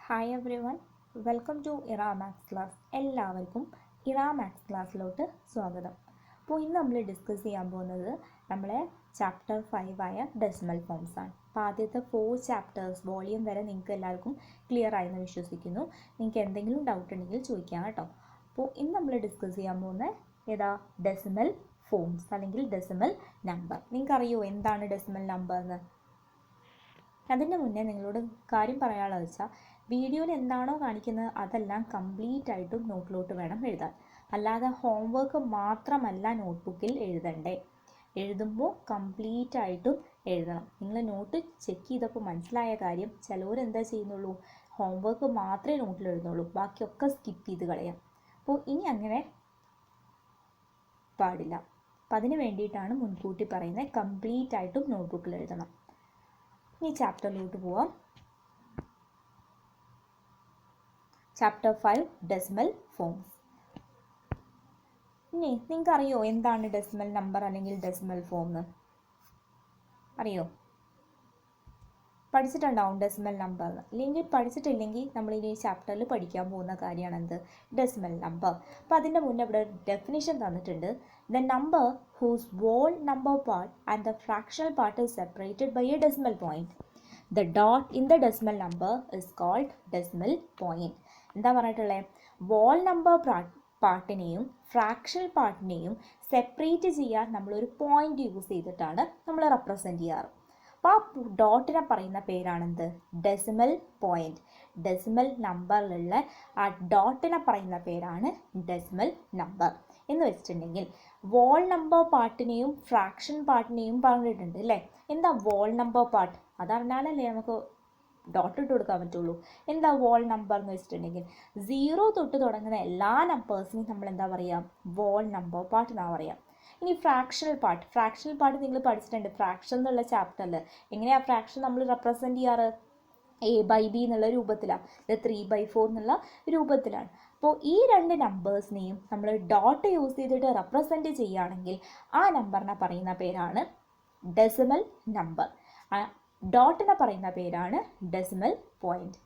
Hi everyone, welcome to Era maths class. എല്ലാവർക്കും Era maths ക്ലാസ്സിലോട്ട് സ്വാഗതം. അപ്പോൾ ഇന്ന് നമ്മൾ ഡിസ്കസ് ചെയ്യാൻ പോകുന്നത് നമ്മളെ ചാപ്റ്റർ 5 ആയ ഡെസിമൽ ഫോംസ് ആണ്. അപ്പോൾ ആദ്യത്തെ 4 ചാപ്റ്റേഴ്സ് വോളിയം വരെ നിങ്ങൾക്ക് എല്ലാവർക്കും ക്ലിയർ ആയെന്ന് വിശ്വസിക്കുന്നു. നിങ്ങൾക്ക് എന്തെങ്കിലും ഡൗട്ട് ഉണ്ടെങ്കിൽ ചോദിക്കാം കേട്ടോ. അപ്പോൾ ഇന്ന് നമ്മൾ ഡിസ്കസ് ചെയ്യാൻ പോകുന്ന ഏതാ ഡെസിമൽ ഫോംസ് അല്ലെങ്കിൽ ഡെസിമൽ നമ്പർ. നിങ്ങൾക്കറിയോ എന്താണ് ഡെസിമൽ നമ്പർ എന്ന്? അതിൻ്റെ മുന്നേ നിങ്ങളോട് കാര്യം പറയാനുള്ളത് വെച്ചാൽ വീഡിയോയിൽ എന്താണോ കാണിക്കുന്നത് അതെല്ലാം കംപ്ലീറ്റ് ആയിട്ടും നോട്ടിലോട്ട് വേണം എഴുതാൻ. അല്ലാതെ ഹോംവർക്ക് മാത്രമല്ല നോട്ട്ബുക്കിൽ എഴുതണ്ടേ. എഴുതുമ്പോൾ കംപ്ലീറ്റ് ആയിട്ടും എഴുതണം. നിങ്ങൾ നോട്ട് ചെക്ക് ചെയ്തപ്പോൾ മനസ്സിലായ കാര്യം ചിലവരെന്താ ചെയ്യുന്നുള്ളൂ, ഹോംവർക്ക് മാത്രമേ നോട്ടിൽ എഴുതുന്നുള്ളൂ, ബാക്കിയൊക്കെ സ്കിപ്പ് ചെയ്ത് കളയാം. അപ്പോൾ ഇനി അങ്ങനെ പാടില്ല. അപ്പം അതിന് വേണ്ടിയിട്ടാണ് മുൻകൂട്ടി പറയുന്നത് കംപ്ലീറ്റ് ആയിട്ടും നോട്ട്ബുക്കിൽ എഴുതണം. ഇനി ചാപ്റ്ററിലോട്ട് പോവാം. Chapter 5 decimal forms. ഇനി നിങ്ങൾക്കറിയോ എന്താണ് ഡെസിമൽ നമ്പർ അല്ലെങ്കിൽ ഡെസിമൽ ഫോം എന്ന്? അറിയോ? പഠിച്ചിട്ടുണ്ടാവും ഡെസിമൽ നമ്പർ. അല്ലെങ്കിൽ പഠിച്ചിട്ടില്ലെങ്കിൽ നമ്മൾ ഇനി ചാപ്റ്ററിൽ പഠിക്കാൻ പോകുന്ന കാര്യമാണ് എന്ത്? Decimal number. അപ്പോൾ അതിൻ്റെ മുന്നേ ഇവിടെ ഡെഫിനിഷൻ തന്നിട്ടുണ്ട്. The number whose whole number part and the fractional part is separated by a decimal point. The dot in the decimal number is called decimal point. എന്താ പറഞ്ഞിട്ടുള്ളത്? whole number പാർട്ടിനെയും ഫ്രാക്ഷണൽ പാർട്ടിനെയും സെപ്പറേറ്റ് ചെയ്യാൻ നമ്മളൊരു point use ചെയ്തിട്ടാണ് നമ്മൾ represent ചെയ്യാറ്. അപ്പോൾ ആ ഡോട്ടിനെ പറയുന്ന പേരാണെന്ത്? Decimal point. ഡെസിമൽ നമ്പറിലുള്ള ആ ഡോട്ടിനെ പറയുന്ന പേരാണ് ഡെസിമൽ നമ്പർ. എന്ന് വെച്ചിട്ടുണ്ടെങ്കിൽ വോൾ നമ്പർ പാർട്ടിനെയും ഫ്രാക്ഷൻ പാർട്ടിനെയും പറഞ്ഞിട്ടുണ്ട് അല്ലേ? എന്താ വോൾ നമ്പർ പാർട്ട്? അതറിഞ്ഞാലല്ലേ നമുക്ക് ഡോട്ട് ഇട്ട് കൊടുക്കാൻ പറ്റുള്ളൂ. എന്താ വോൾ നമ്പർ എന്ന് വെച്ചിട്ടുണ്ടെങ്കിൽ 0 തൊട്ട് തുടങ്ങുന്ന എല്ലാ നമ്പേഴ്സിനെയും നമ്മൾ എന്താ പറയുക? വോൾ നമ്പർ പാർട്ട് എന്നാ പറയാം. ഇനി ഫ്രാക്ഷണൽ പാർട്ട് നിങ്ങൾ പഠിച്ചിട്ടുണ്ട് ഫ്രാക്ഷൻ എന്നുള്ള ചാപ്റ്ററിൽ. എങ്ങനെയാണ് ഫ്രാക്ഷൻ നമ്മൾ റെപ്രസെൻറ്റ് ചെയ്യാറ്? a/b എന്നുള്ള രൂപത്തിലാണ്. ഇത് 3/4 എന്നുള്ള രൂപത്തിലാണ്. അപ്പോൾ ഈ രണ്ട് നമ്പേഴ്സിനെയും നമ്മൾ ഡോട്ട് യൂസ് ചെയ്തിട്ട് റെപ്രസെൻറ്റ് ചെയ്യുകയാണെങ്കിൽ ആ നമ്പറിനെ പറയുന്ന പേരാണ് ഡെസിമൽ നമ്പർ. ഡോട്ടിനെ പറയുന്ന പേരാണ് ഡെസിമൽ പോയിന്റ്.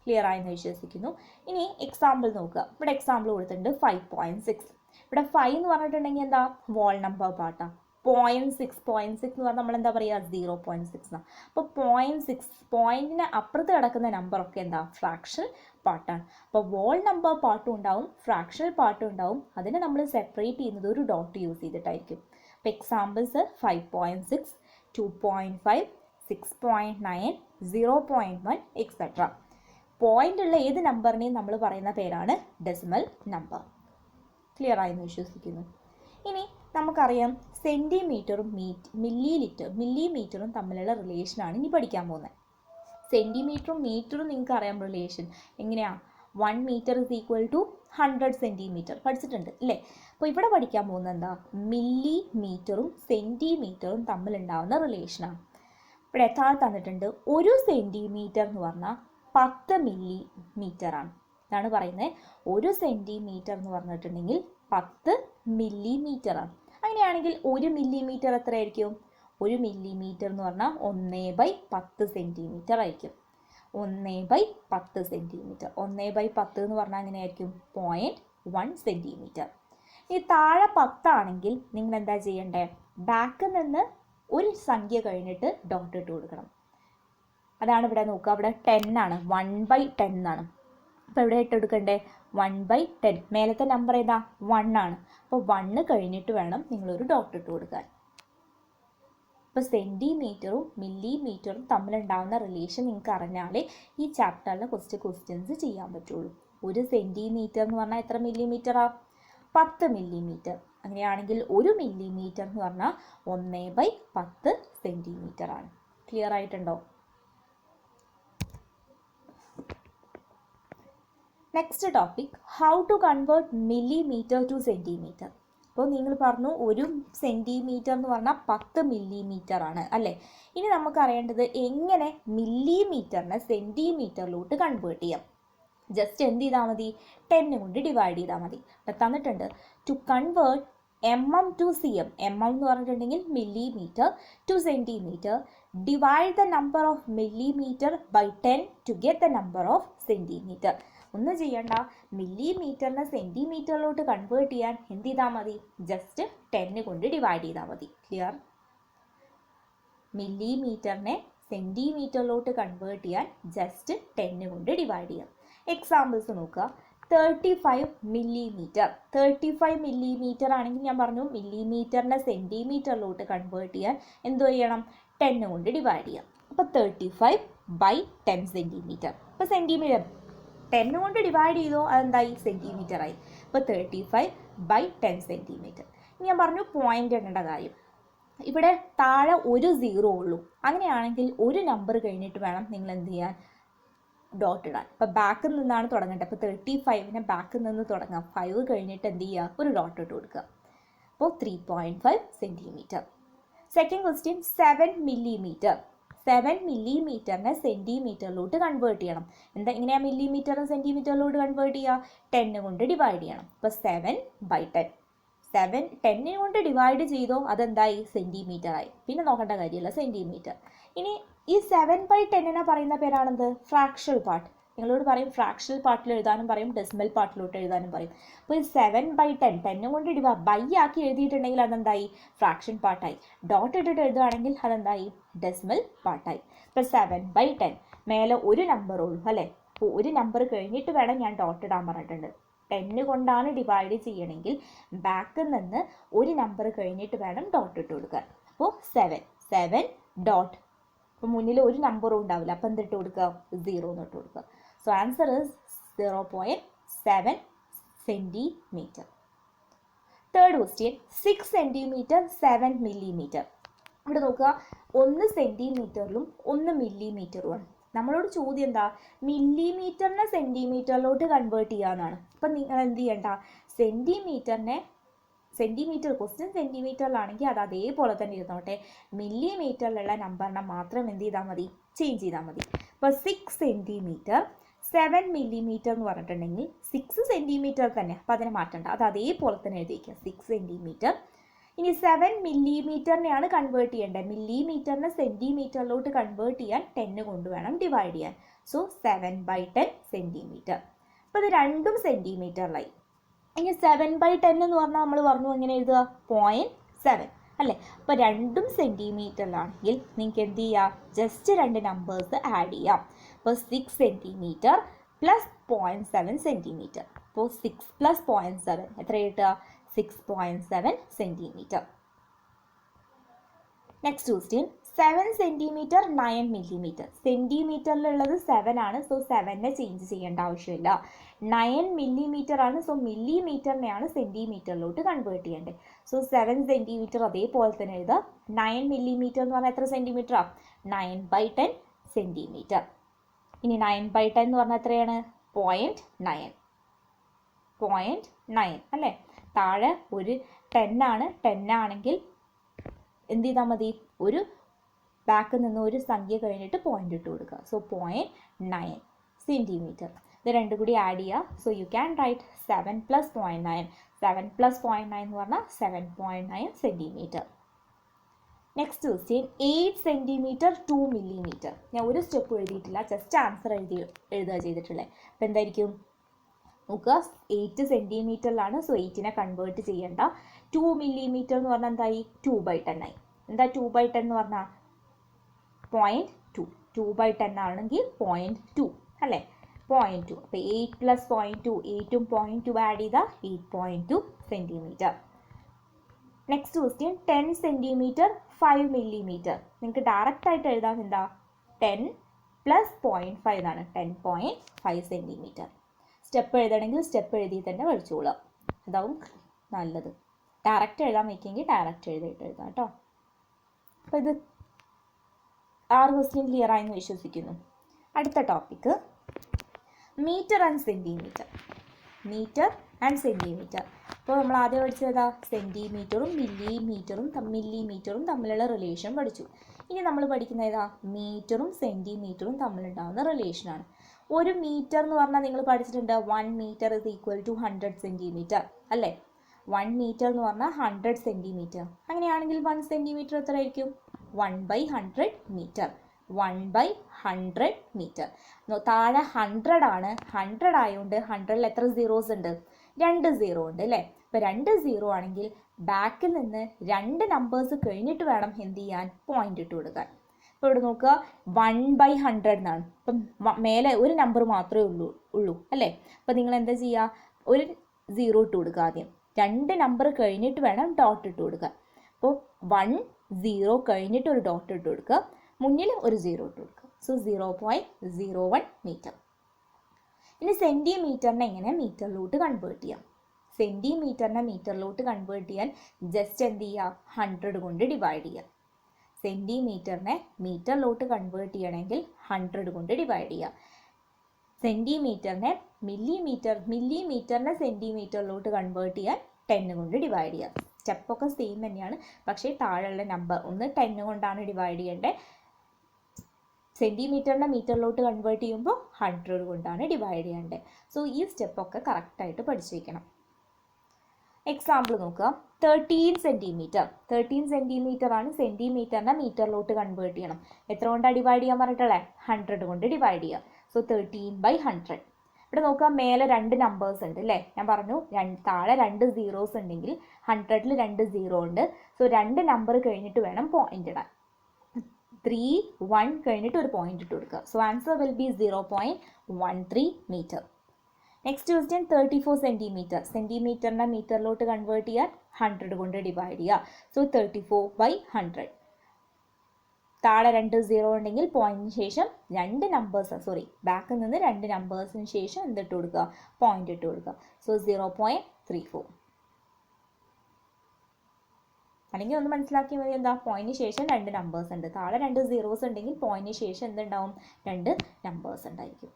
ക്ലിയർ ആയെന്ന് വിശ്വസിക്കുന്നു. ഇനി എക്സാമ്പിൾ നോക്കുക. ഇവിടെ എക്സാമ്പിൾ കൊടുത്തിട്ടുണ്ട് 5.6. ഇവിടെ 5 എന്ന് പറഞ്ഞിട്ടുണ്ടെങ്കിൽ എന്താ? വോൾ നമ്പർ പാർട്ടാണ്. 0.6 എന്ന് പറഞ്ഞാൽ നമ്മൾ എന്താ പറയുക? 0.6 എന്നാണ്. അപ്പോൾ 0.6 പോയിന്റിന് അപ്പുറത്ത് കിടക്കുന്ന നമ്പറൊക്കെ എന്താ? ഫ്രാക്ഷൻ പാർട്ടാണ്. അപ്പോൾ വോൾ നമ്പർ പാർട്ടും ഉണ്ടാവും, ഫ്രാക്ഷണൽ പാർട്ടും ഉണ്ടാവും. അതിനെ നമ്മൾ സെപ്പറേറ്റ് ചെയ്യുന്നത് ഒരു ഡോട്ട് യൂസ് ചെയ്തിട്ടായിരിക്കും. അപ്പോൾ എക്സാമ്പിൾസ് 5.6, 2.5, 6.9, 0.1 എക്സെട്ര. പോയിന്റ് ഉള്ള ഏത് നമ്പറിനെയും നമ്മൾ പറയുന്ന പേരാണ് ഡെസിമൽ നമ്പർ. ക്ലിയർ ആയെന്ന് വിശ്വസിക്കുന്നു. ഇനി നമുക്കറിയാം സെൻറ്റിമീറ്ററും മില്ലിമീറ്ററും തമ്മിലുള്ള റിലേഷനാണ് ഇനി പഠിക്കാൻ പോകുന്നത്. സെൻറ്റിമീറ്ററും മീറ്ററും നിങ്ങൾക്ക് അറിയാം റിലേഷൻ എങ്ങനെയാണ്? 1 metre is equal to 100 centimetre പഠിച്ചിട്ടുണ്ട് അല്ലേ? അപ്പോൾ ഇവിടെ പഠിക്കാൻ പോകുന്നത് എന്താ? മില്ലിമീറ്ററും സെൻറ്റിമീറ്ററും തമ്മിലുണ്ടാവുന്ന റിലേഷനാണ്. ഇവിടെ താഴെ തന്നിട്ടുണ്ട് 1 സെൻറ്റിമീറ്റർ എന്ന് പറഞ്ഞാൽ 10 മില്ലിമീറ്ററാണ്. ഇതാണ് പറയുന്നത്. 1 സെൻറ്റിമീറ്റർ എന്ന് പറഞ്ഞിട്ടുണ്ടെങ്കിൽ 10 മില്ലിമീറ്ററാണ്. അങ്ങനെയാണെങ്കിൽ 1 മില്ലിമീറ്റർ എത്രയായിരിക്കും? 1 മില്ലിമീറ്റർ എന്ന് പറഞ്ഞാൽ 1/10 സെൻറ്റിമീറ്റർ ആയിരിക്കും. 1/10 സെൻറ്റിമീറ്റർ. 1/10 എന്ന് പറഞ്ഞാൽ എങ്ങനെയായിരിക്കും? 0.1 സെൻറ്റിമീറ്റർ. ഈ താഴെ 10 ആണെങ്കിൽ നിങ്ങൾ എന്താ ചെയ്യേണ്ടത്? ബാക്കിൽ നിന്ന് ഒരു സംഖ്യ കഴിഞ്ഞിട്ട് ഡോട്ട് ഇട്ട് കൊടുക്കണം. അതാണ് ഇവിടെ നോക്കുക. ഇവിടെ 10 ആണ്. 1/10 ആണ്. അപ്പോൾ ഇവിടെ ഇട്ട് കൊടുക്കണ്ടേ? 1/10. മേലത്തെ നമ്പർ ഏതാ? 1 ആണ്. അപ്പോൾ 1 കഴിഞ്ഞിട്ട് വേണം നിങ്ങളൊരു ഡോട്ട് ഇട്ട് കൊടുക്കാൻ. ഇപ്പോൾ സെൻറ്റിമീറ്ററും മില്ലിമീറ്ററും തമ്മിലുണ്ടാകുന്ന റിലേഷൻ നിങ്ങൾക്ക് അറിഞ്ഞാലേ ഈ ചാപ്റ്ററിലെ കുറച്ച് ക്വസ്റ്റ്യൻസ് ചെയ്യാൻ പറ്റുള്ളൂ. 1 സെൻറ്റിമീറ്റർ എന്ന് പറഞ്ഞാൽ എത്ര മില്ലിമീറ്ററാണ്? 10 മില്ലിമീറ്റർ. അങ്ങനെയാണെങ്കിൽ 1 മില്ലിമീറ്റർ എന്ന് പറഞ്ഞാൽ 1/10 സെൻറ്റിമീറ്റർ ആണ്. ക്ലിയർ ആയിട്ടുണ്ടോ? Next topic, how to convert millimetre to centimetre. അപ്പോൾ നിങ്ങൾ പറഞ്ഞു 1 സെൻറ്റിമീറ്റർ എന്ന് പറഞ്ഞാൽ 10 മില്ലിമീറ്റർ ആണ് അല്ലേ? ഇനി നമുക്ക് അറിയേണ്ടത് എങ്ങനെ മില്ലിമീറ്ററിനെ സെൻറ്റിമീറ്ററിലോട്ട് കൺവേർട്ട് ചെയ്യാം. ജസ്റ്റ് എന്ത് ചെയ്താൽ മതി? 10 കൊണ്ട് ഡിവൈഡ് ചെയ്താൽ മതി. ഇവിടെ തന്നിട്ടുണ്ട് to convert mm to cm. mm എന്ന് പറഞ്ഞിട്ടുണ്ടെങ്കിൽ millimetre to centimetre. Divide the number of millimetre by 10 to get the number of centimetre. ഒന്നും ചെയ്യണ്ട, മില്ലിമീറ്ററിനെ സെൻറ്റിമീറ്ററിലോട്ട് കൺവേർട്ട് ചെയ്യാൻ എന്ത് ചെയ്താൽ മതി? ജസ്റ്റ് 10 കൊണ്ട് ഡിവൈഡ് ചെയ്താൽ മതി. ക്ലിയർ? മില്ലിമീറ്ററിനെ സെൻറ്റിമീറ്ററിലോട്ട് കൺവേർട്ട് ചെയ്യാൻ ജസ്റ്റ് 10 കൊണ്ട് ഡിവൈഡ് ചെയ്യാം. എക്സാമ്പിൾസ് നോക്കുക. 35 മില്ലിമീറ്റർ. 35 മില്ലിമീറ്റർ ആണെങ്കിൽ ഞാൻ പറഞ്ഞു മില്ലിമീറ്ററിനെ സെൻറ്റിമീറ്ററിലോട്ട് കൺവേർട്ട് ചെയ്യാൻ എന്ത് ചെയ്യണം? 10 കൊണ്ട് ഡിവൈഡ് ചെയ്യാം. അപ്പോൾ 35 ബൈ 10 സെൻറ്റിമീറ്റർ. അപ്പോൾ സെൻറ്റിമീറ്റർ 10 കൊണ്ട് ഡിവൈഡ് ചെയ്തോ, അതെന്തായി? സെൻറ്റിമീറ്ററായി. അപ്പോൾ 35 ബൈ 10 സെൻറ്റിമീറ്റർ. ഇനി ഞാൻ പറഞ്ഞു പോയിൻ്റ് എണ്ണേണ്ട കാര്യം. ഇവിടെ താഴെ ഒരു 0 ഉള്ളൂ. അങ്ങനെയാണെങ്കിൽ ഒരു നമ്പർ കഴിഞ്ഞിട്ട് വേണം നിങ്ങൾ എന്ത് ചെയ്യാൻ? ഡോട്ട് ഇടാൻ. അപ്പോൾ ബാക്കിൽ നിന്നാണ് തുടങ്ങേണ്ടത്. അപ്പോൾ 35നെ ബാക്കിൽ നിന്ന് തുടങ്ങാം. 5 കഴിഞ്ഞിട്ട് എന്ത് ചെയ്യുക? ഒരു ഡോട്ട് ഇട്ട് കൊടുക്കുക. അപ്പോൾ 3.5 സെൻറ്റിമീറ്റർ. Second question 7 millimetre. 7 മില്ലിമീറ്ററിനെ സെൻറ്റിമീറ്ററിലോട്ട് കൺവേർട്ട് ചെയ്യണം. എന്താ എങ്ങനെയാണ് മില്ലിമീറ്ററിനെ സെൻറ്റിമീറ്ററിലോട്ട് കൺവേർട്ട് ചെയ്യുക? 10 കൊണ്ട് ഡിവൈഡ് ചെയ്യണം. അപ്പോൾ 7 ബൈ 10. 10 കൊണ്ട് ഡിവൈഡ് ചെയ്തോ, അതെന്തായി? സെൻറ്റിമീറ്ററായി. പിന്നെ നോക്കേണ്ട കാര്യമില്ല, സെൻറ്റിമീറ്റർ. ഇനി ഈ 7 ബൈ 10 പറയുന്ന പേരാണെന്ത്? Fractional part. നിങ്ങളോട് പറയും ഫ്രാക്ഷണൽ പാർട്ടിൽ എഴുതാനും പറയും, ഡെസിമൽ പാർട്ടിലോട്ട് എഴുതാനും പറയും. അപ്പോൾ ഈ 7 ബൈ 10 കൊണ്ട് ബൈ ആക്കി എഴുതിയിട്ടുണ്ടെങ്കിൽ അതെന്തായി? ഫ്രാക്ഷൻ പാർട്ടായി. ഡോട്ട് ഇട്ടിട്ട് എഴുതുകയാണെങ്കിൽ അതെന്തായി? ഡെസിമൽ പാർട്ടായി. ഇപ്പോൾ 7 ബൈ 10 മേലെ ഒരു നമ്പർ ഉള്ളൂ അല്ലേ? അപ്പോൾ ഒരു നമ്പർ കഴിഞ്ഞിട്ട് വേണം ഞാൻ ഡോട്ട് ഇടാൻ പറഞ്ഞിട്ടുണ്ട്. 10 കൊണ്ടാണ് ഡിവൈഡ് ചെയ്യണമെങ്കിൽ ബാക്കിൽ നിന്ന് ഒരു നമ്പർ കഴിഞ്ഞിട്ട് വേണം ഡോട്ട് ഇട്ട് കൊടുക്കാൻ. അപ്പോൾ 7 ഡോട്ട്. അപ്പോൾ മുന്നിൽ ഒരു നമ്പറും ഉണ്ടാവില്ല. അപ്പോൾ എന്തിട്ട് കൊടുക്കുക? 0 എന്ന് ഇട്ട് കൊടുക്കുക. So answer is 0.7 centimetre. Third question 6 centimetre 7 millimetre. ഇവിടെ നോക്കുക, 1 സെൻറ്റിമീറ്ററിലും 1 മില്ലിമീറ്ററുമാണ്. നമ്മളോട് ചോദ്യം എന്താ? മില്ലിമീറ്ററിനെ സെൻറ്റിമീറ്ററിലോട്ട് കൺവേർട്ട് ചെയ്യാന്നാണ്. അപ്പം നിങ്ങൾ എന്ത് ചെയ്യണ്ട? സെൻറ്റിമീറ്റർ ക്വസ്റ്റ്യൻ സെൻറ്റിമീറ്ററിലാണെങ്കിൽ അത് അതേപോലെ തന്നെ ഇരുന്നോട്ടെ. മില്ലിമീറ്ററിലുള്ള നമ്പറിനെ മാത്രം എന്ത് ചെയ്താൽ മതി? ചേഞ്ച് ചെയ്താൽ മതി. അപ്പോൾ 6 സെൻറ്റിമീറ്റർ 7 മില്ലിമീറ്റർ എന്ന് പറഞ്ഞിട്ടുണ്ടെങ്കിൽ 6 സെൻറ്റിമീറ്റർ തന്നെ. അപ്പോൾ അതിനെ മാറ്റണ്ട, അത് അതേപോലെ തന്നെ എഴുതിയിരിക്കുക. 6 സെൻറ്റിമീറ്റർ. ഇനി 7 മില്ലിമീറ്ററിനെയാണ് കൺവേർട്ട് ചെയ്യേണ്ടത്. മില്ലിമീറ്ററിനെ സെൻറ്റിമീറ്ററിലോട്ട് കൺവേർട്ട് ചെയ്യാൻ 10 കൊണ്ട് വേണം ഡിവൈഡ് ചെയ്യാൻ. So 7 by 10 centimetre. അപ്പോൾ ഇത് രണ്ടും സെൻറ്റിമീറ്ററിലായി. ഇനി 7 ബൈ 10 എന്ന് പറഞ്ഞാൽ നമ്മൾ പറഞ്ഞു എങ്ങനെ എഴുതുക? 0.7 അല്ലേ? അപ്പോൾ രണ്ടും സെൻറ്റിമീറ്ററിലാണെങ്കിൽ നിങ്ങൾക്ക് എന്ത് ചെയ്യാം? ജസ്റ്റ് രണ്ട് നമ്പേഴ്സ് ആഡ് ചെയ്യാം. അപ്പോൾ 6 സെൻറ്റിമീറ്റർ പ്ലസ് 0.7 സെൻറ്റിമീറ്റർ. അപ്പോൾ 6 പ്ലസ് 0.7 എത്ര കിട്ടുക? 6.7 centimetre. Next question 7 centimetre 9 millimetre. സെൻറ്റിമീറ്ററിലുള്ളത് 7 ആണ്. സോ 7നെ ചേഞ്ച് ചെയ്യേണ്ട ആവശ്യമില്ല. 9 മില്ലിമീറ്റർ ആണ്. സോ മില്ലിമീറ്ററിനെയാണ് സെൻറ്റിമീറ്ററിലോട്ട് കൺവേർട്ട് ചെയ്യേണ്ടത്. സോ 7 സെൻറ്റിമീറ്റർ അതേപോലെ തന്നെ എഴുതുക. 9 മില്ലിമീറ്റർ എന്ന് പറഞ്ഞാൽ എത്ര സെൻറ്റിമീറ്ററാണ്? 9 ബൈ 10 സെൻറ്റിമീറ്റർ. ഇനി 9 ബൈ 10 എന്ന് പറഞ്ഞാൽ എത്രയാണ്? 0.9 അല്ലേ? താഴെ ഒരു 10 ആണ്. 10 ആണെങ്കിൽ എന്ത് ചെയ്താൽ മതി? ഒരു ബാക്കിൽ നിന്ന് ഒരു സംഖ്യ കഴിഞ്ഞിട്ട് പോയിന്റ് ഇട്ട് കൊടുക്കുക. So 0.9 centimetre. ഇത് രണ്ടും കൂടി ആഡ് ചെയ്യുക. So you can write 7 plus 0.9. 7 plus 0.9 എന്ന് പറഞ്ഞാൽ 7.9 centimetre. Next question 8 centimetre 2 millimetre. ഞാൻ ഒരു സ്റ്റെപ്പ് എഴുതിയിട്ടില്ല, ജസ്റ്റ് ആൻസർ എഴുതുക ചെയ്തിട്ടുള്ളത്. അപ്പോൾ എന്തായിരിക്കും നോക്കുക? 8 സെൻറ്റിമീറ്ററിലാണ്. സോ 8നെ കൺവേർട്ട് ചെയ്യേണ്ട. 2 മില്ലിമീറ്റർ എന്ന് പറഞ്ഞാൽ എന്തായി? 2 ബൈ 10 ആയി. എന്താ 2 ബൈ 10 എന്ന് പറഞ്ഞാൽ? 0.2. 2 ബൈ 10 ആണെങ്കിൽ 0.2 അല്ലേ? 0.2. അപ്പോൾ 8 പ്ലസ് 0.2, 8ഉം 0.2 ആഡ് ചെയ്താൽ 8.2 centimetre. Next question 10 centimetre 5 millimetre. നിങ്ങൾക്ക് ഡയറക്റ്റ് ആയിട്ട് എഴുതാൻ എന്താ? 10 പ്ലസ് 0.5 എന്നാണ്. 10.5 സെൻറ്റിമീറ്റർ. സ്റ്റെപ്പ് എഴുതണമെങ്കിൽ സ്റ്റെപ്പ് എഴുതി തന്നെ പഠിച്ചോളാം, അതാവും നല്ലത്. ഡയറക്റ്റ് എഴുതാൻ വയ്ക്കെങ്കിൽ ഡയറക്റ്റ് എഴുതിയിട്ട് എഴുതാം കേട്ടോ. അപ്പോൾ ഇത് 6 ക്വസ്റ്റ്യൻ ക്ലിയർ ആയെന്ന് വിശ്വസിക്കുന്നു. അടുത്ത topic metre and centimetre. Metre and centimetre. അപ്പോൾ നമ്മൾ ആദ്യം പഠിച്ചതാ? സെൻറ്റിമീറ്ററും മില്ലിമീറ്ററും തമ്മിലുള്ള റിലേഷൻ പഠിച്ചു. ഇനി നമ്മൾ പഠിക്കുന്ന ഏതാ? മീറ്ററും സെൻറ്റിമീറ്ററും തമ്മിലുണ്ടാകുന്ന റിലേഷനാണ്. ഒരു മീറ്റർ എന്ന് പറഞ്ഞാൽ നിങ്ങൾ പഠിച്ചിട്ടുണ്ട് 1 metre is equal to 100 centimetre അല്ലേ? 1 മീറ്റർ എന്ന് പറഞ്ഞാൽ 100 സെൻറ്റിമീറ്റർ. അങ്ങനെയാണെങ്കിൽ 1 സെൻറ്റിമീറ്റർ എത്ര ആയിരിക്കും? 1/100 മീറ്റർ. 1/100 മീറ്റർ. താഴെ 100 ആണ്. 100 ആയതുകൊണ്ട് 100ൽ എത്ര സീറോസ് ഉണ്ട്? 2 സീറോ ഉണ്ട് അല്ലേ? അപ്പോൾ 2 സീറോ ആണെങ്കിൽ ബാക്കിൽ നിന്ന് 2 നമ്പേഴ്സ് കഴിഞ്ഞിട്ട് വേണം എന്ത് ചെയ്യാൻ? പോയിന്റ് ഇട്ട് കൊടുക്കാൻ. ഇപ്പോൾ ഇവിടെ നോക്കുക 1/100 എന്നാണ്. അപ്പം മേലെ ഒരു നമ്പർ മാത്രമേ ഉള്ളൂ അല്ലേ? അപ്പോൾ നിങ്ങൾ എന്താ ചെയ്യുക? ഒരു സീറോ ഇട്ട് കൊടുക്കുക ആദ്യം. 2 നമ്പർ കഴിഞ്ഞിട്ട് വേണം ഡോട്ട് ഇട്ട് കൊടുക്കുക. അപ്പോൾ 1 0 കഴിഞ്ഞിട്ട് ഒരു ഡോട്ട് ഇട്ട് കൊടുക്കുക, മുന്നിൽ ഒരു സീറോ ഇട്ട് കൊടുക്കുക. So 0.01 metre. ഇനി സെൻറ്റിമീറ്ററിനെ എങ്ങനെ മീറ്ററിലോട്ട് കൺവേർട്ട് ചെയ്യാം? സെൻറ്റിമീറ്ററിനെ മീറ്ററിലോട്ട് കൺവേർട്ട് ചെയ്യാൻ ജസ്റ്റ് എന്ത് ചെയ്യുക? 100 കൊണ്ട് ഡിവൈഡ് ചെയ്യുക. സെൻറ്റിമീറ്ററിനെ മീറ്ററിലോട്ട് കൺവേർട്ട് ചെയ്യണമെങ്കിൽ 100 കൊണ്ട് ഡിവൈഡ് ചെയ്യുക. സെൻറ്റിമീറ്ററിനെ മില്ലിമീറ്ററിനെ സെൻറ്റിമീറ്ററിലോട്ട് കൺവേർട്ട് ചെയ്യാൻ 10 കൊണ്ട് ഡിവൈഡ് ചെയ്യുക. സ്റ്റെപ്പൊക്കെ സെയിം തന്നെയാണ്, പക്ഷേ താഴെയുള്ള നമ്പർ ഒന്ന് 10 കൊണ്ടാണ് ഡിവൈഡ് ചെയ്യേണ്ടത്. സെൻറ്റിമീറ്ററിനെ മീറ്ററിലോട്ട് കൺവേർട്ട് ചെയ്യുമ്പോൾ 100 കൊണ്ടാണ് ഡിവൈഡ് ചെയ്യേണ്ടത്. സോ ഈ സ്റ്റെപ്പൊക്കെ കറക്റ്റായിട്ട് പഠിച്ചു വയ്ക്കണം. എക്സാമ്പിൾ നോക്കുക. 13 സെൻറ്റിമീറ്റർ. 13 സെൻറ്റിമീറ്റർ ആണ്. സെൻറ്റിമീറ്ററിനെ മീറ്ററിലോട്ട് കൺവേർട്ട് ചെയ്യണം. എത്ര കൊണ്ടാണ് ഡിവൈഡ് ചെയ്യാൻ പറഞ്ഞിട്ടുള്ളത്? 100 കൊണ്ട് ഡിവൈഡ് ചെയ്യുക. സോ 13/100. ഇവിടെ നോക്കുക, മേലെ 2 നമ്പേഴ്സ് ഉണ്ട് അല്ലേ? ഞാൻ പറഞ്ഞു താഴെ 2 സീറോസ് ഉണ്ടെങ്കിൽ 100ൽ 2 സീറോ ഉണ്ട്. സോ 2 നമ്പർ കഴിഞ്ഞിട്ട് വേണം പോയിന്റ് ഇടാൻ. 3 1 കഴിഞ്ഞിട്ട് ഒരു പോയിന്റ് ഇട്ട് കൊടുക്കുക. So answer will be 0.13 metre. Next question 34 centimetre. സെൻറ്റിമീറ്ററിനെ മീറ്ററിലോട്ട് കൺവേർട്ട് ചെയ്യാൻ 100 കൊണ്ട് ഡിവൈഡ് ചെയ്യുക. സോ 34/100. താഴെ 2 സീറോ ഉണ്ടെങ്കിൽ പോയിന്റിന് ശേഷം 2 നമ്പേഴ്സ് ബാക്കിൽ നിന്ന് 2 നമ്പേഴ്സിന് ശേഷം എന്തിട്ട് കൊടുക്കുക? പോയിന്റ് ഇട്ട് കൊടുക്കുക. സോ 0.34. അല്ലെങ്കിൽ ഒന്ന് മനസ്സിലാക്കി മതി. എന്താ? പോയിന്റിന് ശേഷം 2 നമ്പേഴ്സ് ഉണ്ട്. താഴെ 2 സീറോസ് ഉണ്ടെങ്കിൽ പോയിന്റിന് ശേഷം എന്തുണ്ടാവും? 2 നമ്പേഴ്സ് ഉണ്ടായിരിക്കും.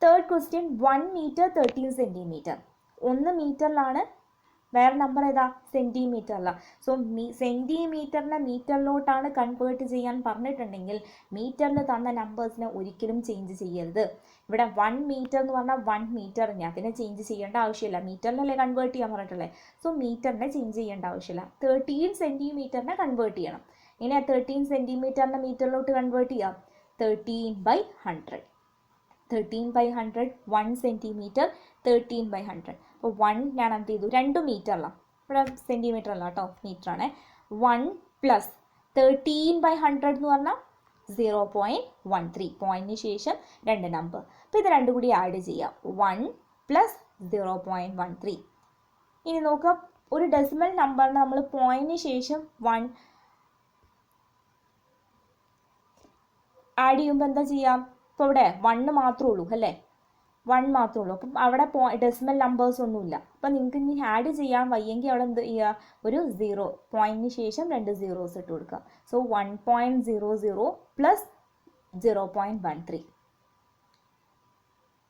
Third question 1 metre 13 centimetre. 1 മീറ്ററിലാണ്, വേറെ നമ്പർ ഏതാ? സെൻറ്റിമീറ്ററിലാണ്. സോ സെൻറ്റിമീറ്ററിനെ മീറ്ററിലോട്ടാണ് കൺവേർട്ട് ചെയ്യാൻ പറഞ്ഞിട്ടുണ്ടെങ്കിൽ മീറ്ററിൽ തന്ന നമ്പേഴ്സിനെ ഒരിക്കലും ചേഞ്ച് ചെയ്യരുത്. ഇവിടെ 1 മീറ്റർ എന്ന് പറഞ്ഞാൽ 1 മീറ്റർ തന്നെ, അതിനെ ചേഞ്ച് ചെയ്യേണ്ട ആവശ്യമില്ല. മീറ്ററിനല്ലേ കൺവേർട്ട് ചെയ്യാൻ പറഞ്ഞിട്ടുള്ളത്. സോ മീറ്ററിനെ ചേഞ്ച് ചെയ്യേണ്ട ആവശ്യമില്ല. 13 സെൻറ്റിമീറ്ററിനെ കൺവേർട്ട് ചെയ്യണം. ഇങ്ങനെ 13 സെൻറ്റിമീറ്ററിനെ മീറ്ററിലോട്ട് കൺവേർട്ട് ചെയ്യാം. 13/100. 13/100 1 സെൻറ്റിമീറ്റർ. 13/100. അപ്പോൾ 1 ഞാൻ എന്ത് ചെയ്തു? 2 മീറ്ററിലാണ്. ഇവിടെ സെൻറ്റിമീറ്റർ അല്ല കേട്ടോ, മീറ്ററാണ്. 1 പ്ലസ് 13/100 എന്ന് പറഞ്ഞാൽ 0.13. പോയിന്റിന് ശേഷം 2 നമ്പർ. അപ്പോൾ ഇത് രണ്ടും കൂടി ആഡ് ചെയ്യാം. 1 പ്ലസ് 0.13. ഇനി നോക്കുക, ഒരു ഡെസിമൽ നമ്പറിന് നമ്മൾ പോയിന്റിന് ശേഷം 1 ആഡ് ചെയ്യുമ്പോൾ എന്താ ചെയ്യാം? ഇപ്പോൾ ഇവിടെ 1 മാത്രമേ ഉള്ളൂ അല്ലേ? 1 മാത്രമേ ഉള്ളൂ. അപ്പം അവിടെ ഡെസിമൽ നമ്പേഴ്സ് ഒന്നുമില്ല. അപ്പം നിങ്ങൾക്ക് ഇനി ആഡ് ചെയ്യാൻ വയ്യെങ്കിൽ അവിടെ എന്ത് ചെയ്യുക? ഒരു 0 പോയിന്റിന് ശേഷം 2 സീറോസ് ഇട്ട് കൊടുക്കുക. സോ 1.00 പ്ലസ് 0.13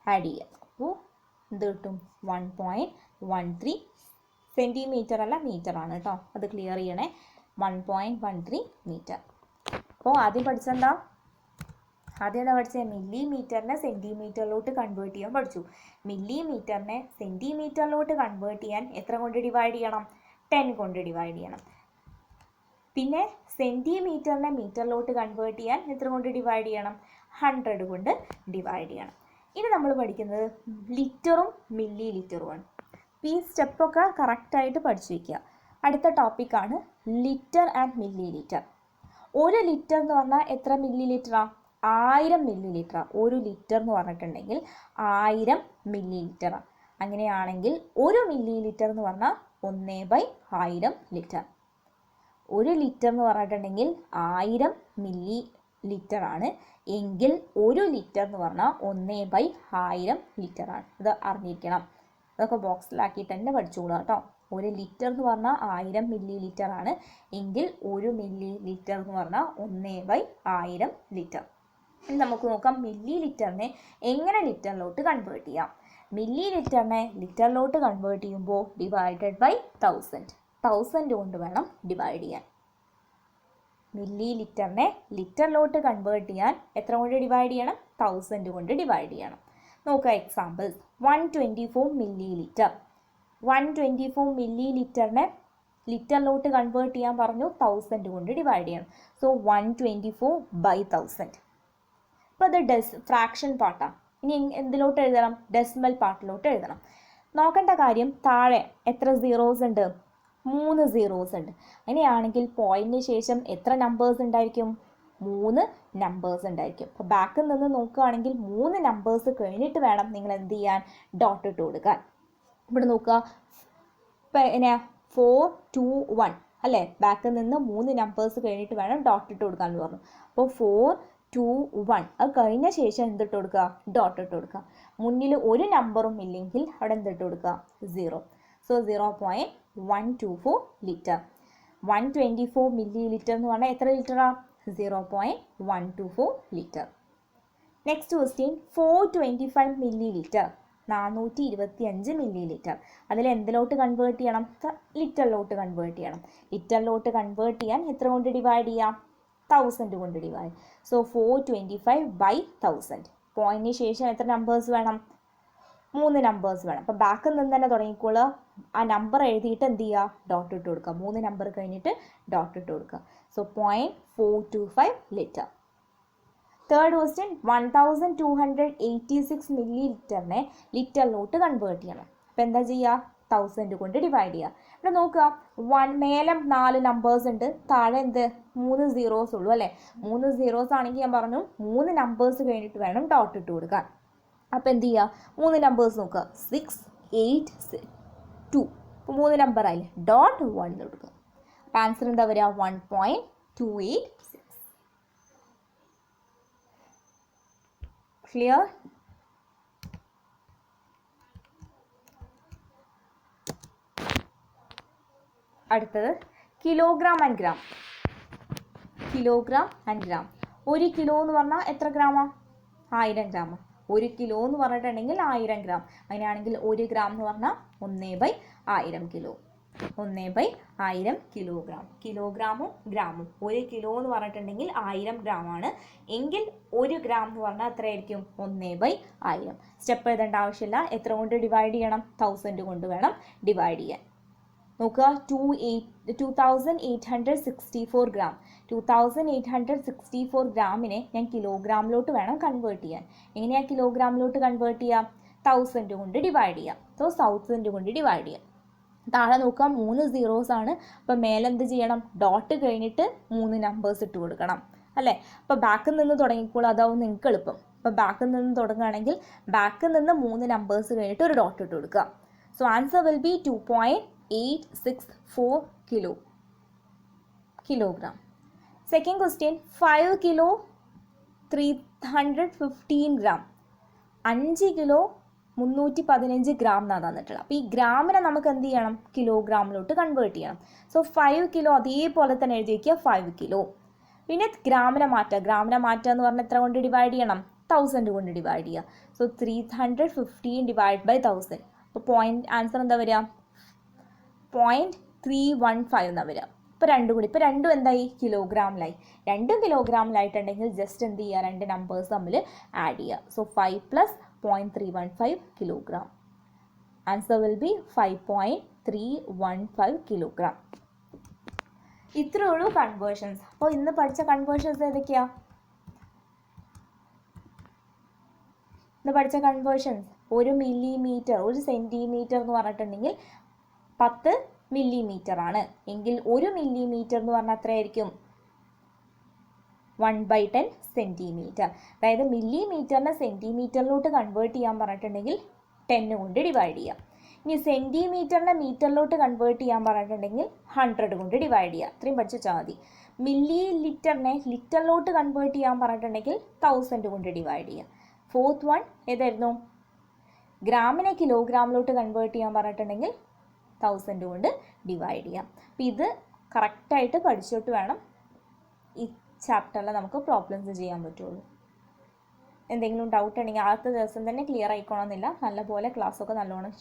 ആഡ് ചെയ്യുക. അപ്പോൾ എന്ത് കിട്ടും? 1.13 സെൻറ്റിമീറ്റർ അല്ല, മീറ്റർ ആണ് കേട്ടോ. അത് ക്ലിയർ ചെയ്യണേ. 1.13 മീറ്റർ. അപ്പോൾ ആദ്യം പഠിച്ചെന്താ? ആദ്യം എന്താ പഠിച്ചത്? മില്ലിമീറ്ററിനെ സെൻറ്റിമീറ്ററിലോട്ട് കൺവേർട്ട് ചെയ്യാൻ പഠിച്ചു. മില്ലിമീറ്ററിനെ സെൻറ്റിമീറ്ററിലോട്ട് കൺവേർട്ട് ചെയ്യാൻ എത്ര കൊണ്ട് ഡിവൈഡ് ചെയ്യണം? 10 കൊണ്ട് ഡിവൈഡ് ചെയ്യണം. പിന്നെ സെൻറ്റിമീറ്ററിനെ മീറ്ററിലോട്ട് കൺവേർട്ട് ചെയ്യാൻ എത്ര കൊണ്ട് ഡിവൈഡ് ചെയ്യണം? 100 കൊണ്ട് ഡിവൈഡ് ചെയ്യണം. ഇനി നമ്മൾ പഠിക്കുന്നത് ലിറ്ററും മില്ലി ലിറ്ററുമാണ്. ഈ സ്റ്റെപ്പൊക്കെ കറക്റ്റായിട്ട് പഠിച്ചു വയ്ക്കുക. അടുത്ത ടോപ്പിക്കാണ് ലിറ്റർ ആൻഡ് മില്ലി ലിറ്റർ. ഒരു ലിറ്റർ എന്ന് പറഞ്ഞാൽ എത്ര മില്ലി ലിറ്ററാണ്? 1000 മില്ലി ലിറ്ററാണ്. ഒരു ലിറ്റർ എന്ന് പറഞ്ഞിട്ടുണ്ടെങ്കിൽ 1000 മില്ലി ലിറ്ററാണ്. അങ്ങനെയാണെങ്കിൽ ഒരു മില്ലി ലിറ്റർ എന്ന് പറഞ്ഞാൽ 1/1000 ലിറ്റർ. ഒരു ലിറ്റർ എന്ന് പറഞ്ഞിട്ടുണ്ടെങ്കിൽ 1000 മില്ലി ലിറ്റർ ആണ്. എങ്കിൽ ഒരു ലിറ്റർ എന്ന് പറഞ്ഞാൽ 1/1000 ലിറ്റർ ആണ്. ഇത് അറിഞ്ഞിരിക്കണം. അതൊക്കെ ബോക്സിലാക്കിയിട്ട് തന്നെ പഠിച്ചുകൂടാ കേട്ടോ. ഒരു ലിറ്റർ എന്ന് പറഞ്ഞാൽ 1000 മില്ലി ലിറ്റർ ആണ്. എങ്കിൽ ഒരു മില്ലി ലിറ്റർ എന്ന് പറഞ്ഞാൽ 1/1000 ലിറ്റർ. ഇനി നമുക്ക് നോക്കാം മില്ലി ലിറ്ററിനെ എങ്ങനെ ലിറ്ററിലോട്ട് കൺവേർട്ട് ചെയ്യാം. മില്ലി ലിറ്ററിനെ ലിറ്ററിലോട്ട് കൺവേർട്ട് ചെയ്യുമ്പോൾ ഡിവൈഡഡ് ബൈ 1000 കൊണ്ട് വേണം ഡിവൈഡ് ചെയ്യാൻ. മില്ലി ലിറ്ററിനെ ലിറ്ററിലോട്ട് കൺവേർട്ട് ചെയ്യാൻ എത്ര കൊണ്ട് ഡിവൈഡ് ചെയ്യണം? 1000 കൊണ്ട് ഡിവൈഡ് ചെയ്യണം. നോക്കുക എക്സാമ്പിൾസ്. 124 millilitre. 124 മില്ലി ലിറ്ററിനെ ലിറ്ററിലോട്ട് കൺവേർട്ട് ചെയ്യാൻ പറഞ്ഞു, 1000 കൊണ്ട് ഡിവൈഡ് ചെയ്യണം. സോ 124/1000. അപ്പോൾ അത് ഫ്രാക്ഷൻ പാർട്ടാണ്. ഇനി എന്തിലോട്ട് എഴുതണം? ഡെസിമൽ പാർട്ടിലോട്ട് എഴുതണം. നോക്കേണ്ട കാര്യം, താഴെ എത്ര സീറോസ് ഉണ്ട്? 3 സീറോസ് ഉണ്ട്. അങ്ങനെയാണെങ്കിൽ പോയിന്റിന് ശേഷം എത്ര നമ്പേഴ്സ് ഉണ്ടായിരിക്കും? 3 നമ്പേഴ്സ് ഉണ്ടായിരിക്കും. അപ്പോൾ ബാക്കിൽ നിന്ന് നോക്കുകയാണെങ്കിൽ 3 നമ്പേഴ്സ് കഴിഞ്ഞിട്ട് വേണം നിങ്ങൾ എന്ത് ചെയ്യാൻ? ഡോട്ട് ഇട്ട് കൊടുക്കാൻ. ഇവിടെ നോക്കുക, ഇപ്പം എങ്ങനെയാ? 4, 2, 1 അല്ലേ? ബാക്കിൽ നിന്ന് 3 നമ്പേഴ്സ് കഴിഞ്ഞിട്ട് വേണം ഡോട്ട് ഇട്ട് കൊടുക്കാൻ എന്ന് പറഞ്ഞു. അപ്പോൾ 4, 2, 1 അത് കഴിഞ്ഞ ശേഷം എന്തിട്ട് കൊടുക്കുക? ഡോട്ട് ഇട്ട് കൊടുക്കുക. മുന്നിൽ ഒരു നമ്പറും ഇല്ലെങ്കിൽ അവിടെ എന്തിട്ട് കൊടുക്കുക? 0. So 0.124 litre. 124 മില്ലി ലിറ്റർ എന്ന് പറഞ്ഞാൽ എത്ര ലിറ്ററാണ്? 0.124 litre. Next question, 425 milli litre, 425 milli litre. അതിൽ എന്തിലോട്ട് കൺവേർട്ട് ചെയ്യണം? ലിറ്ററിലോട്ട് കൺവേർട്ട് ചെയ്യണം. ലിറ്ററിലോട്ട് കൺവേർട്ട് ചെയ്യാൻ എത്ര കൊണ്ട് ഡിവൈഡ് ചെയ്യാം? 1000 കൊണ്ട് ഡിവൈഡ്. സോ 425/1000. പോയിന്റിന് ശേഷം എത്ര നമ്പേഴ്സ് വേണം? 3 നമ്പേഴ്സ് വേണം. അപ്പോൾ ബാക്കിൽ നിന്ന് തന്നെ തുടങ്ങിക്കോളുക. ആ നമ്പർ എഴുതിയിട്ട് എന്ത് ചെയ്യുക? ഡോട്ട് ഇട്ട് കൊടുക്കുക. 3 നമ്പർ കഴിഞ്ഞിട്ട് ഡോട്ട് ഇട്ട് കൊടുക്കുക. So 0.425 litre. തേർഡ് ക്വസ്റ്റ്യൻ, 1286 മില്ലി ലിറ്ററിനെ ലിറ്ററിലോട്ട് കൺവേർട്ട് ചെയ്യണം. അപ്പോൾ എന്താ ചെയ്യുക? 1000 കൊണ്ട് ഡിവൈഡ് ചെയ്യുക. ഇവിടെ നോക്കുക, മേലെ 4 നമ്പേഴ്സ് ഉണ്ട്, താഴെ എന്ത്? 3 സീറോസ് ഉള്ളൂ അല്ലേ? 3 സീറോസ് ആണെങ്കിൽ ഞാൻ പറഞ്ഞു 3 നമ്പേഴ്സ് കഴിഞ്ഞിട്ട് വേണം ഡോട്ട് ഇട്ട് കൊടുക്കാൻ. അപ്പോൾ എന്ത് ചെയ്യുക? 3 നമ്പേഴ്സ് നോക്കുക, 6, 8, 2. അപ്പോൾ 3 നമ്പർ ആയില്ലേ? ഡോട്ട് 1 കൊടുക്കുക. അപ്പോൾ ആൻസർ എന്താ വരിക? 1.286. ക്ലിയർ? അടുത്തത് kilogram and gram. Kilogram and gram. 1 kilo എന്ന് പറഞ്ഞാൽ എത്ര ഗ്രാമാണ്? 1000 ഗ്രാം. 1 കിലോ എന്ന് പറഞ്ഞിട്ടുണ്ടെങ്കിൽ 1000 ഗ്രാം. അങ്ങനെയാണെങ്കിൽ 1 ഗ്രാം എന്ന് പറഞ്ഞാൽ 1/1000 കിലോ. 1/1000 കിലോഗ്രാം. കിലോഗ്രാമും ഗ്രാമും. 1 കിലോ എന്ന് പറഞ്ഞിട്ടുണ്ടെങ്കിൽ 1000 ഗ്രാമാണ്. എങ്കിൽ 1 ഗ്രാം എന്ന് പറഞ്ഞാൽ എത്രയായിരിക്കും? 1/1000. സ്റ്റെപ്പ് എഴുതേണ്ട ആവശ്യമില്ല. എത്ര കൊണ്ട് ഡിവൈഡ് ചെയ്യണം? 1000 കൊണ്ട് വേണം ഡിവൈഡ് ചെയ്യാൻ. നോക്കുക, 2864 ഗ്രാം. 2864 ഗ്രാമിനെ ഞാൻ കിലോഗ്രാമിലോട്ട് വേണം കൺവേർട്ട് ചെയ്യാൻ. എങ്ങനെയാണ് കിലോഗ്രാമിലോട്ട് കൺവേർട്ട് ചെയ്യാം? 1000 കൊണ്ട് ഡിവൈഡ് ചെയ്യാം. സോ 1000 കൊണ്ട് ഡിവൈഡ് ചെയ്യാം. താഴെ നോക്കുക, 3 സീറോസ് ആണ്. അപ്പോൾ മേലെന്ത് ചെയ്യണം? ഡോട്ട് കഴിഞ്ഞിട്ട് 3 നമ്പേഴ്സ് ഇട്ട് കൊടുക്കണം അല്ലേ? അപ്പോൾ ബാക്കിൽ നിന്ന് തുടങ്ങിക്കോളൂ, അതാവും നിങ്ങൾക്ക് എളുപ്പം. അപ്പോൾ ബാക്കിൽ നിന്ന് തുടങ്ങുകയാണെങ്കിൽ ബാക്കിൽ നിന്ന് 3 നമ്പേഴ്സ് കഴിഞ്ഞിട്ട് ഒരു ഡോട്ട് ഇട്ട് കൊടുക്കുക. So answer will B 2.864 kilogram. Second question, 5 kilo 315 gram. 5 kilo 315 gram എന്നാണ് തന്നിട്ടുള്ളത്. അപ്പോൾ ഈ ഗ്രാമിനെ നമുക്ക് എന്ത് ചെയ്യണം? കിലോഗ്രാമിലോട്ട് കൺവേർട്ട് ചെയ്യണം. സോ 5 കിലോ അതേപോലെ തന്നെ എഴുതി വയ്ക്കുക, 5 കിലോ. പിന്നെ ഗ്രാമിനെ മാറ്റുക. ഗ്രാമിനെ മാറ്റുക എന്ന് പറഞ്ഞാൽ എത്ര കൊണ്ട് ഡിവൈഡ് ചെയ്യണം? 1000 കൊണ്ട് ഡിവൈഡ് ചെയ്യുക. So 315 divide by 1000. അപ്പോൾ പോയിന്റ് ആൻസർ എന്താ വരിക? 0.315 എന്നാണ് വരിക. ഇപ്പോൾ രണ്ടും കൂടി, ഇപ്പോൾ രണ്ടും എന്തായി? കിലോഗ്രാമിലായി. 2 കിലോഗ്രാമിലായിട്ടുണ്ടെങ്കിൽ ജസ്റ്റ് എന്ത് ചെയ്യുക? 2 നമ്പേഴ്സ് തമ്മിൽ ആഡ് ചെയ്യുക. So 5 + 0.315 kilogram. Answer will B 5.315 kilogram. ഇത്രയേ ഉള്ളൂ കൺവേർഷൻസ്. അപ്പോൾ ഇന്ന് പഠിച്ച കൺവേർഷൻസ് ഏതൊക്കെയാ? ഇന്ന് പഠിച്ച കൺവേർഷൻസ് 1 മില്ലിമീറ്റർ, 1 സെൻറ്റിമീറ്റർ എന്ന് പറഞ്ഞിട്ടുണ്ടെങ്കിൽ 10 മില്ലിമീറ്റർ ആണ്. എങ്കിൽ 1 മില്ലിമീറ്റർ എന്ന് പറഞ്ഞാൽ എത്രയായിരിക്കും? 1/10 സെൻറ്റിമീറ്റർ. അതായത് മില്ലിമീറ്ററിനെ സെൻറ്റിമീറ്ററിലോട്ട് കൺവേർട്ട് ചെയ്യാൻ പറഞ്ഞിട്ടുണ്ടെങ്കിൽ 10 കൊണ്ട് ഡിവൈഡ് ചെയ്യാം. ഇനി സെൻറ്റിമീറ്ററിനെ മീറ്ററിലോട്ട് കൺവേർട്ട് ചെയ്യാൻ പറഞ്ഞിട്ടുണ്ടെങ്കിൽ 100 കൊണ്ട് ഡിവൈഡ് ചെയ്യുക. ഇത്രയും പഠിച്ചു വെച്ചാൽ മതി. മില്ലി ലിറ്ററിനെ ലിറ്ററിലോട്ട് കൺവേർട്ട് ചെയ്യാൻ പറഞ്ഞിട്ടുണ്ടെങ്കിൽ 1000 കൊണ്ട് ഡിവൈഡ് ചെയ്യുക. ഫോർത്ത് വൺ ഏതായിരുന്നു? ഗ്രാമിനെ കിലോഗ്രാമിലോട്ട് കൺവേർട്ട് ചെയ്യാൻ പറഞ്ഞിട്ടുണ്ടെങ്കിൽ 1000 കൊണ്ട് ഡിവൈഡ് ചെയ്യാം. അപ്പോൾ ഇത് കറക്റ്റായിട്ട് പഠിച്ചിട്ട് വേണം ഈ ചാപ്റ്ററിൽ നമുക്ക് പ്രോബ്ലംസ് ചെയ്യാൻ പറ്റുള്ളൂ. എന്തെങ്കിലും ഡൗട്ട് ഉണ്ടെങ്കിൽ ആദ്യത്തെ ദിവസം തന്നെ ക്ലിയർ ആയിക്കോണമെന്നില്ല. നല്ലപോലെ ക്ലാസ്സൊക്കെ നല്ലോണം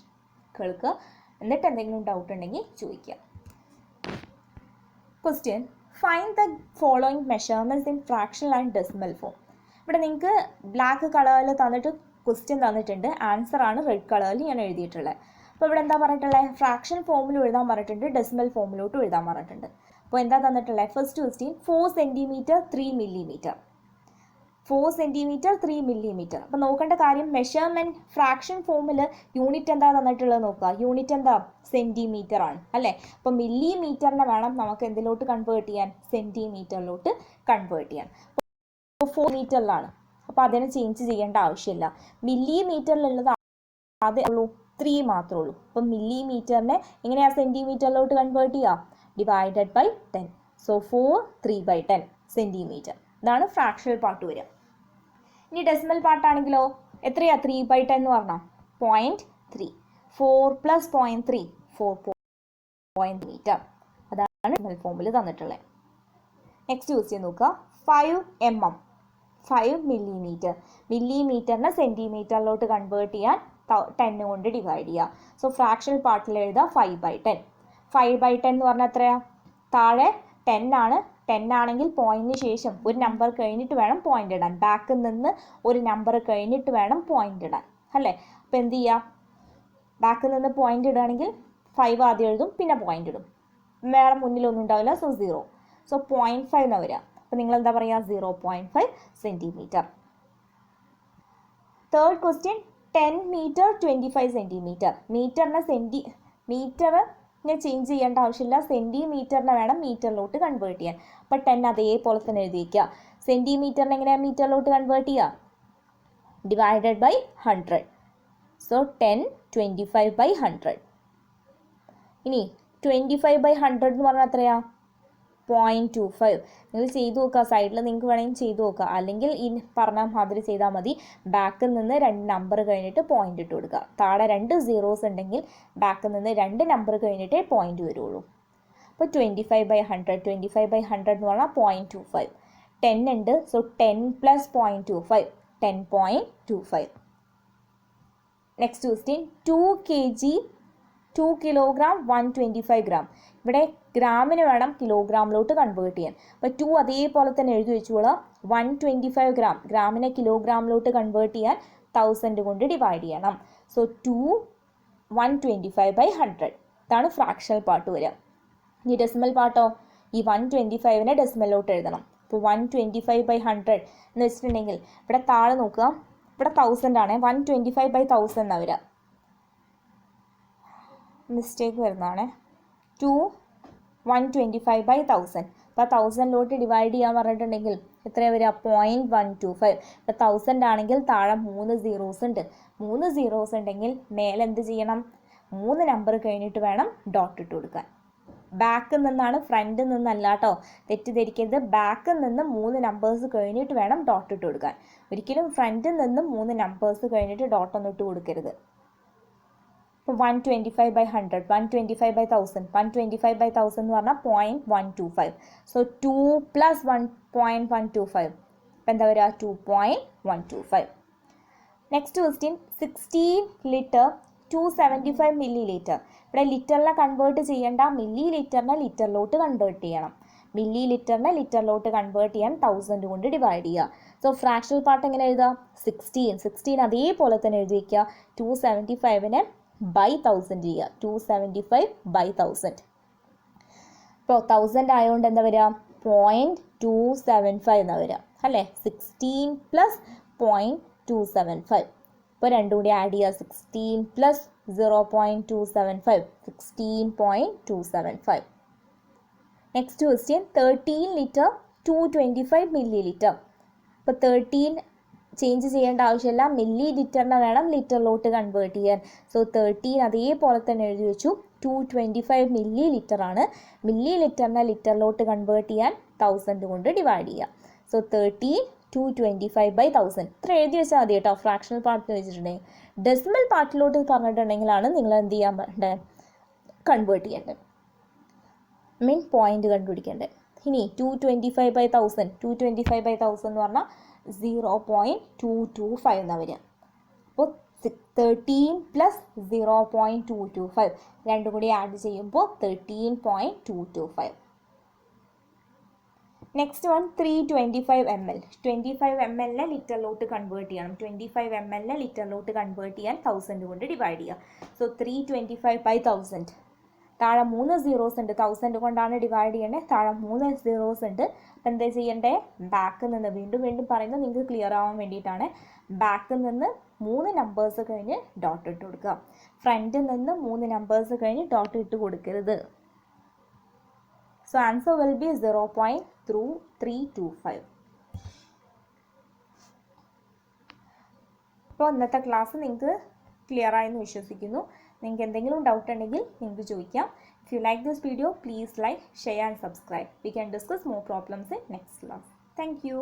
കേൾക്കുക. എന്നിട്ട് എന്തെങ്കിലും ഡൗട്ട് ഉണ്ടെങ്കിൽ ചോദിക്കുക. Question, find the following measurements in fractional and decimal form. ഇവിടെ നിങ്ങൾക്ക് ബ്ലാക്ക് കളറിൽ തന്നിട്ട് ക്വസ്റ്റ്യൻ തന്നിട്ടുണ്ട്. ആൻസറാണ് റെഡ് കളറിൽ ഞാൻ എഴുതിയിട്ടുള്ളത്. അപ്പോൾ ഇവിടെ എന്താ പറഞ്ഞിട്ടുള്ളത്? ഫ്രാക്ഷൻ ഫോമിൽ എഴുതാൻ പറഞ്ഞിട്ടുണ്ട്, ഡെസിമൽ ഫോമിലോട്ടും എഴുതാൻ പറഞ്ഞിട്ടുണ്ട്. അപ്പോൾ എന്താ തന്നിട്ടുള്ളത്? First question 4 centimetre 3 millimetre. 4 centimetre 3 millimetre. അപ്പോൾ നോക്കേണ്ട കാര്യം മെഷർമെൻറ്റ് ഫ്രാക്ഷൻ ഫോമിൽ യൂണിറ്റ് എന്താ തന്നിട്ടുള്ളത് നോക്കുക. യൂണിറ്റ് എന്താ? സെൻറ്റിമീറ്റർ ആണ് അല്ലേ. അപ്പോൾ മില്ലിമീറ്ററിനെ വേണം നമുക്ക് എന്തിലോട്ട് കൺവേർട്ട് ചെയ്യാൻ? സെൻറ്റിമീറ്ററിലോട്ട് കൺവേർട്ട് ചെയ്യാൻ. അപ്പോൾ 4 മീറ്ററിലാണ്, അപ്പോൾ അതിനെ ചേഞ്ച് ചെയ്യേണ്ട ആവശ്യമില്ല. മില്ലിമീറ്ററിലുള്ളത് അതേ ഉള്ളൂ, 3 മാത്രമേ ഉള്ളൂ. അപ്പം മില്ലിമീറ്ററിനെ എങ്ങനെയാണ് സെൻറ്റിമീറ്ററിലോട്ട് കൺവേർട്ട് ചെയ്യുക? Divided by 10. So 4 3/10 centimetre. ഇതാണ് ഫ്രാക്ഷണൽ പാർട്ട് വരിക. ഇനി ഡെസിമൽ പാർട്ടാണെങ്കിലോ എത്രയാ? 3/10 എന്ന് പറഞ്ഞാൽ 0.3. 4 + 0.3 4 മീറ്റർ. അതാണ് ഡെസിമൽ ഫോമിൽ തന്നിട്ടുള്ളത്. നെക്സ്റ്റ് ക്വസ്റ്റ്യൻ നോക്കുക. 5 mm 5 മില്ലിമീറ്റർ. മില്ലിമീറ്ററിനെ സെൻറ്റിമീറ്ററിലോട്ട് കൺവേർട്ട് ചെയ്യാൻ 10 കൊണ്ട് ഡിവൈഡ് ചെയ്യുക. സോ ഫ്രാക്ഷണൽ പാർട്ടിൽ എഴുതുക 5/10. 5/10 എന്ന് പറഞ്ഞാൽ എത്രയാ? താഴെ 10 ആണ്. 10 ആണെങ്കിൽ പോയിന്റിന് ശേഷം ഒരു നമ്പർ കഴിഞ്ഞിട്ട് വേണം പോയിന്റ് ഇടാൻ. ബാക്കിൽ നിന്ന് ഒരു നമ്പർ കഴിഞ്ഞിട്ട് വേണം പോയിന്റ് ഇടാൻ അല്ലേ. അപ്പോൾ എന്ത് ചെയ്യുക? ബാക്കിൽ നിന്ന് പോയിന്റ് ഇടുകയാണെങ്കിൽ 5 ആദ്യം എഴുതും, പിന്നെ പോയിന്റ് ഇടും. വേറെ മുന്നിലൊന്നും ഉണ്ടാവില്ല. സോ 0. സോ 0.5 എന്ന് വരിക. അപ്പോൾ നിങ്ങൾ എന്താ പറയുക? 0.5 centimetre. Third question 10 metre 25 centimetre. മീറ്ററിനെ ചേഞ്ച് ചെയ്യേണ്ട ആവശ്യമില്ല, സെൻറ്റിമീറ്ററിനെ വേണം മീറ്ററിലോട്ട് കൺവേർട്ട് ചെയ്യാൻ. അപ്പോൾ 10 അതേപോലെ തന്നെ എഴുതി വയ്ക്കുക. സെൻറ്റിമീറ്ററിനെ എങ്ങനെയാണ് മീറ്ററിലോട്ട് കൺവേർട്ട് ചെയ്യുക? Divided by 100. സോ 10 25/100. ഇനി 25/100 എന്ന് പറഞ്ഞാൽ എത്രയാ? 0.25. നിങ്ങൾ ചെയ്തു നോക്കുക, സൈഡിൽ നിങ്ങൾക്ക് വേണമെങ്കിൽ ചെയ്തു നോക്കുക, അല്ലെങ്കിൽ ഈ പറഞ്ഞ മാതിരി ചെയ്താൽ മതി. ബാക്കിൽ നിന്ന് 2 നമ്പർ കഴിഞ്ഞിട്ട് പോയിന്റ് ഇട്ട് കൊടുക്കുക. താഴെ 2 zeros ഉണ്ടെങ്കിൽ ബാക്കിൽ നിന്ന് 2 നമ്പർ കഴിഞ്ഞിട്ടേ പോയിന്റ് വരുള്ളൂ. അപ്പോൾ 25/100 25/100 എന്ന് പറഞ്ഞാൽ 0.25. 10 ഉണ്ട്. So 10 + 0.25 10.25. Next question 2 kg 2 kilogram 125 gram. ഇവിടെ ഗ്രാമിന് വേണം കിലോഗ്രാമിലോട്ട് കൺവേർട്ട് ചെയ്യാൻ. അപ്പോൾ 2 അതേപോലെ തന്നെ എഴുതി വെച്ചോളാം. 125 ഗ്രാം, ഗ്രാമിനെ കിലോഗ്രാമിലോട്ട് കൺവേർട്ട് ചെയ്യാൻ 1000 കൊണ്ട് ഡിവൈഡ് ചെയ്യണം. സോ 2 125/100. ഇതാണ് ഫ്രാക്ഷണൽ പാർട്ട് വരിക. ഈ ഡെസിമൽ പാർട്ടോ ഈ 125നെ ഡെസിമലിലോട്ട് എഴുതണം. അപ്പോൾ 125/100 എന്ന് വെച്ചിട്ടുണ്ടെങ്കിൽ ഇവിടെ താഴെ നോക്കുക, ഇവിടെ 1000 ആണ്. 125/1000 എന്നാണ് വരിക. മിസ്റ്റേക്ക് വരുന്നതാണ്. 2 125/1000. അപ്പോൾ 1000ലോട്ട് ഡിവൈഡ് ചെയ്യാൻ പറഞ്ഞിട്ടുണ്ടെങ്കിൽ എത്രയാണ് വരിക? 0.125. ഇപ്പോൾ 1000 ആണെങ്കിൽ താഴെ 3 zeros ഉണ്ട്. 3 zeros ഉണ്ടെങ്കിൽ മേലെ എന്ത് ചെയ്യണം? 3 നമ്പർ കഴിഞ്ഞിട്ട് വേണം ഡോട്ട് ഇട്ട് കൊടുക്കാൻ. ബാക്കിൽ നിന്നാണ്, ഫ്രണ്ടിൽ നിന്നല്ല കേട്ടോ, തെറ്റിദ്ധരിക്കരുത്. ബാക്കിൽ നിന്ന് 3 നമ്പേഴ്സ് കഴിഞ്ഞിട്ട് വേണം ഡോട്ട് ഇട്ട് കൊടുക്കാൻ. ഒരിക്കലും ഫ്രണ്ടിൽ നിന്നും 3 നമ്പേഴ്സ് കഴിഞ്ഞിട്ട് ഡോട്ടൊന്നും ഇട്ട് കൊടുക്കരുത്. ഇപ്പോൾ 125/100 125/1000 125/1000 എന്ന് പറഞ്ഞാൽ 0.125. സോ 2 + 1.125. അപ്പോൾ എന്താ വരിക? 2.125. Next question 16 litre 275 milli-litre. ഇവിടെ ലിറ്ററിനെ കൺവേർട്ട് ചെയ്യേണ്ട, മില്ലി ലിറ്ററിനെ ലിറ്ററിലോട്ട് കൺവേർട്ട് ചെയ്യണം. മില്ലി ലിറ്ററിനെ ലിറ്ററിലോട്ട് കൺവേർട്ട് ചെയ്യാൻ 1000 കൊണ്ട് ഡിവൈഡ് ചെയ്യുക. സോ ഫ്രാക്ഷണൽ പാർട്ട് എങ്ങനെ എഴുതുക? 16 അതേപോലെ തന്നെ എഴുതി വയ്ക്കുക. 275നെ by 1000 ചെയ്യുക. 275/1000. ഇപ്പോൾ 1000 ആയതുകൊണ്ട് എന്താ വരിക? 0.275 എന്നാണ് വരിക അല്ലേ. 16 + 0.275. ഇപ്പോൾ രണ്ടും കൂടി ആഡ് ചെയ്യുക. 16 + 0.275 16.275. Next question 13 litre 225 milli-litre. അപ്പോൾ 13 ചേഞ്ച് ചെയ്യേണ്ട ആവശ്യമില്ല, മില്ലി ലിറ്ററിനെ വേണം ലിറ്ററിലോട്ട് കൺവേർട്ട് ചെയ്യാൻ. സോ 13 അതേപോലെ തന്നെ എഴുതി വെച്ചു. 225 മില്ലി-ലിറ്റർ ആണ്. മില്ലി ലിറ്ററിനെ ലിറ്ററിലോട്ട് കൺവേർട്ട് ചെയ്യാൻ 1000 കൊണ്ട് ഡിവൈഡ് ചെയ്യുക. സോ 13 225/1000. ഇത്ര എഴുതി വെച്ചാൽ മതി കേട്ടോ. ഫ്രാക്ഷണൽ പാർട്ടിൽ വെച്ചിട്ടുണ്ടെങ്കിൽ. ഡെസിമൽ പാർട്ടിലോട്ട് പറഞ്ഞിട്ടുണ്ടെങ്കിലാണ് നിങ്ങൾ എന്ത് ചെയ്യാൻ വേണ്ടത്? കൺവേർട്ട് ചെയ്യേണ്ടത്, പോയിന്റ് കണ്ടുപിടിക്കേണ്ടത്. ഇനി 225/1000 225/1000 എന്ന് പറഞ്ഞാൽ 0.225 എന്നാണ് വരിക. അപ്പോൾ 13 + 0.225 രണ്ടും കൂടി ആഡ് ചെയ്യുമ്പോൾ 13.225. നെക്സ്റ്റ് വൺ 325 ml 25 ml ലിറ്ററിലോട്ട് കൺവേർട്ട് ചെയ്യണം. 25 ml ലിറ്ററിലോട്ട് കൺവേർട്ട് ചെയ്യാൻ 1000 കൊണ്ട് ഡിവൈഡ് ചെയ്യുക. സോ 325/1000 താഴെ 3 സീറോസ് ഉണ്ട്. 1000 കൊണ്ടാണ് ഡിവൈഡ് ചെയ്യേണ്ടത്. താഴെ 3 സീറോസ് ഉണ്ട്. അപ്പം എന്താ ചെയ്യേണ്ടത്? ബാക്കിൽ നിന്ന് വീണ്ടും പറയുന്നത് നിങ്ങൾക്ക് ക്ലിയർ ആവാൻ വേണ്ടിയിട്ടാണ്. ബാക്കിൽ നിന്ന് 3 നമ്പേഴ്സ് കഴിഞ്ഞ് ഡോട്ട് ഇട്ട് കൊടുക്കുക. ഫ്രണ്ടിൽ നിന്ന് 3 നമ്പേഴ്സ് കഴിഞ്ഞ് ഡോട്ട് ഇട്ട് കൊടുക്കരുത്. So answer will B 0.325. അപ്പോൾ ഇന്നത്തെ ക്ലാസ് നിങ്ങൾക്ക് ക്ലിയർ ആയെന്ന് വിശ്വസിക്കുന്നു. നിങ്ങൾക്ക് എന്തെങ്കിലും ഡൗട്ട് ഉണ്ടെങ്കിൽ നിങ്ങൾക്ക് ചോദിക്കാം. If you like this video, please like, share and subscribe. We can discuss more problems in next class. Thank you.